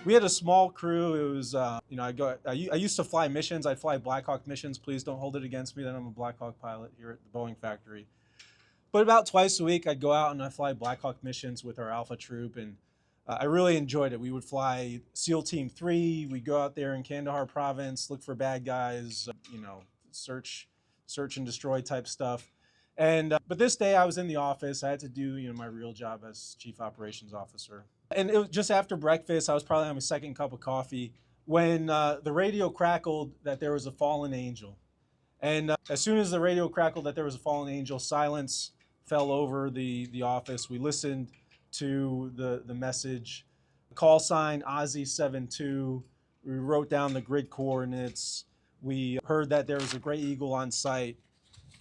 We had a small crew. It was, I used to fly missions. I'd fly Black Hawk missions. Please don't hold it against me that I'm a Black Hawk pilot here at the Boeing factory. But about twice a week, I'd go out and I'd fly Black Hawk missions with our Alpha troop, and I really enjoyed it. We would fly SEAL Team 3. We'd go out there in Kandahar province, look for bad guys, search and destroy type stuff. And but this day I was in the office. I had to do my real job as chief operations officer. And it was just after breakfast. I was probably on my second cup of coffee when the radio crackled that there was a fallen angel. And as soon as the radio crackled that there was a fallen angel, silence fell over the office. We listened to the message, call sign Ozzy 72. We wrote down the grid coordinates. We heard that there was a gray eagle on site.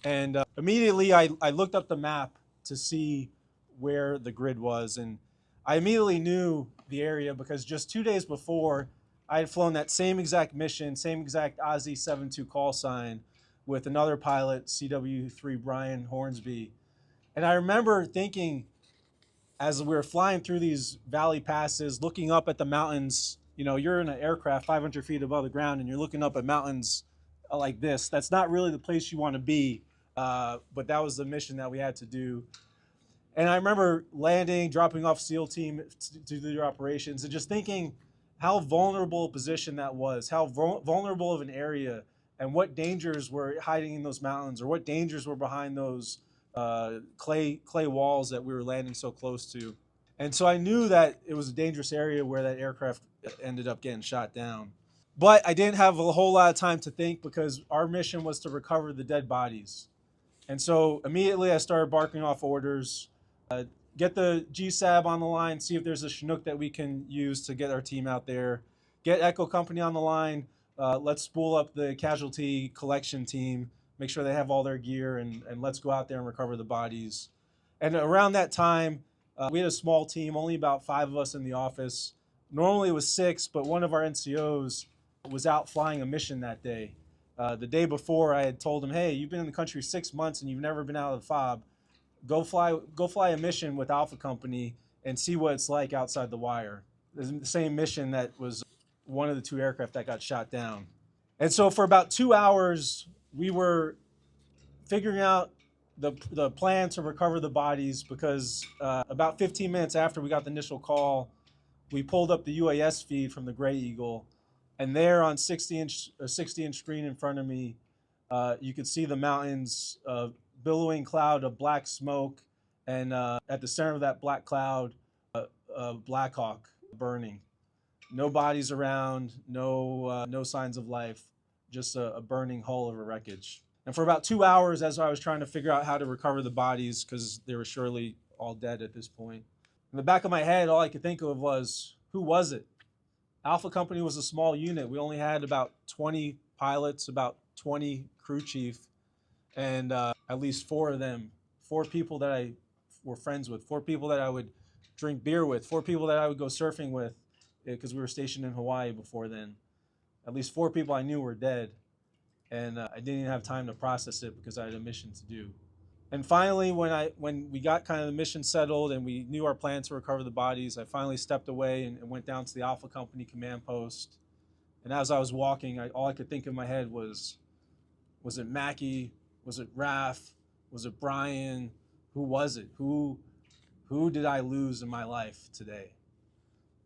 And immediately I looked up the map to see where the grid was. And I immediately knew the area because just 2 days before, I had flown that same exact mission, same exact Ozzy 72 call sign with another pilot, CW3 Brian Hornsby. And I remember thinking, as we were flying through these valley passes, looking up at the mountains, you're in an aircraft 500 feet above the ground and you're looking up at mountains like this. That's not really the place you want to be, but that was the mission that we had to do. And I remember landing, dropping off SEAL team to do their operations, and just thinking how vulnerable a position that was, how vulnerable of an area, and what dangers were hiding in those mountains, or what dangers were behind those clay walls that we were landing so close to. And so I knew that it was a dangerous area where that aircraft ended up getting shot down. But I didn't have a whole lot of time to think because our mission was to recover the dead bodies. And so immediately I started barking off orders, get the GSAB on the line, see if there's a Chinook that we can use to get our team out there, get Echo Company on the line, let's spool up the casualty collection team, make sure they have all their gear, and let's go out there and recover the bodies. And around that time, we had a small team, only about 5 of us in the office. Normally it was 6, but one of our NCOs was out flying a mission that day. The day before, I had told him, hey, you've been in the country 6 months and you've never been out of the FOB. Go fly a mission with Alpha Company and see what it's like outside the wire. The same mission that was one of the 2 aircraft that got shot down. And so for about 2 hours, we were figuring out the plan to recover the bodies because about 15 minutes after we got the initial call, we pulled up the UAS feed from the Gray Eagle. And there on 60-inch screen in front of me, you could see the mountains, billowing cloud of black smoke, and at the center of that black cloud, a Black Hawk burning. No bodies around, no signs of life, just a burning hull of a wreckage. And for about 2 hours, as I was trying to figure out how to recover the bodies, because they were surely all dead at this point, in the back of my head, all I could think of was, who was it? Alpha Company was a small unit. We only had about 20 pilots, about 20 crew chief, and at least 4 of them, 4 people that I were friends with, 4 people that I would drink beer with, 4 people that I would go surfing with, because we were stationed in Hawaii before then. At least 4 people I knew were dead, and I didn't even have time to process it because I had a mission to do. And finally, when we got kind of the mission settled and we knew our plan to recover the bodies, I finally stepped away and went down to the Alpha Company command post. And as I was walking, all I could think in my head was it Mackie? Was it Raph? Was it Brian? Who was it? Who did I lose in my life today?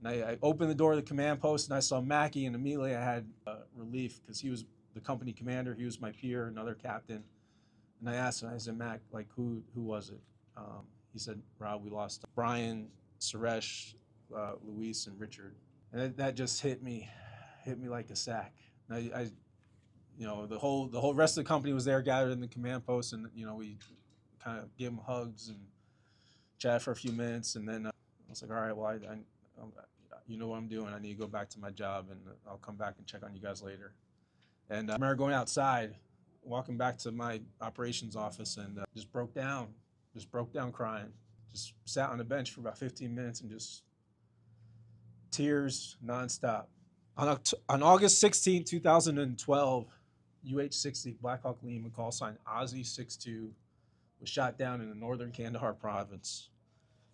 And I opened the door of the command post and I saw Mackie, and immediately I had relief because he was the company commander. He was my peer, another captain. And I asked him, I said, Mac, like, who was it? He said, Rob, we lost Brian, Suresh, Luis, and Richard. And that just hit me like a sack. And the whole rest of the company was there, gathered in the command post, and we kind of gave them hugs and chatted for a few minutes, and then I was like, all right, well, you know what I'm doing. I need to go back to my job, and I'll come back and check on you guys later. And I remember going outside, walking back to my operations office, and just broke down crying. Just sat on the bench for about 15 minutes and just tears nonstop. On August 16, 2012, UH-60 Black Hawk Lima, call sign Ozzy 62, was shot down in the northern Kandahar province.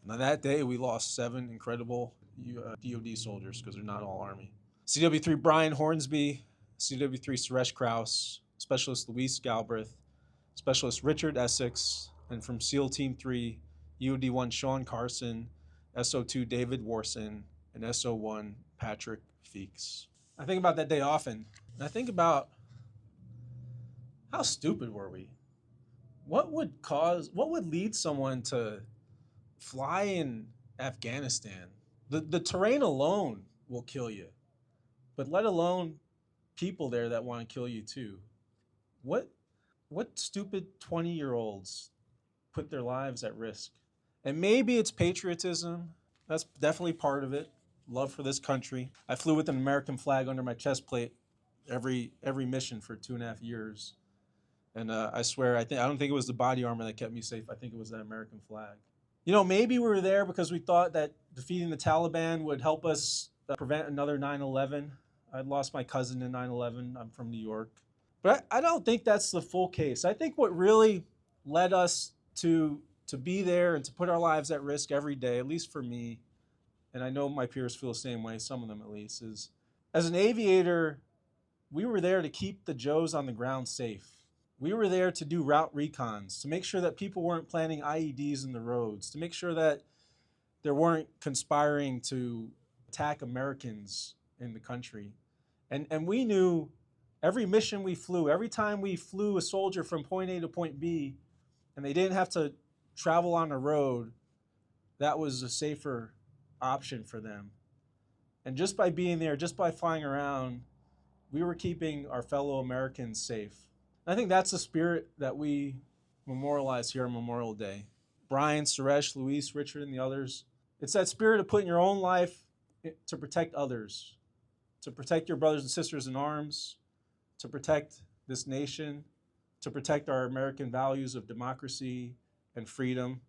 Now that day we lost 7 incredible DOD soldiers because they're not all Army. CW3 Brian Hornsby, CW3 Suresh Krause, Specialist Luis Galbreath, Specialist Richard Essex, and from SEAL Team 3, UOD1 Sean Carson, SO2 David Warsen, and SO1 Patrick Feeks. I think about that day often. And I think about how stupid were we? What would lead someone to fly in Afghanistan? The terrain alone will kill you, but let alone people there that want to kill you too. What stupid 20-year-olds put their lives at risk? And maybe it's patriotism. That's definitely part of it. Love for this country. I flew with an American flag under my chest plate every mission for 2.5 years. And I swear, I don't think it was the body armor that kept me safe. I think it was that American flag. You know, maybe we were there because we thought that defeating the Taliban would help us prevent another 9/11. I lost my cousin in 9/11. I'm from New York. But I don't think that's the full case. I think what really led us to be there and to put our lives at risk every day, at least for me, and I know my peers feel the same way, some of them at least, is as an aviator, we were there to keep the Joes on the ground safe. We were there to do route recons, to make sure that people weren't planting IEDs in the roads, to make sure that there weren't conspiring to attack Americans in the country. And we knew every mission we flew, every time we flew a soldier from point A to point B, and they didn't have to travel on a road, that was a safer option for them. And just by being there, just by flying around, we were keeping our fellow Americans safe. I think that's the spirit that we memorialize here on Memorial Day. Brian, Suresh, Luis, Richard, and the others. It's that spirit of putting your own life to protect others, to protect your brothers and sisters in arms, to protect this nation, to protect our American values of democracy and freedom.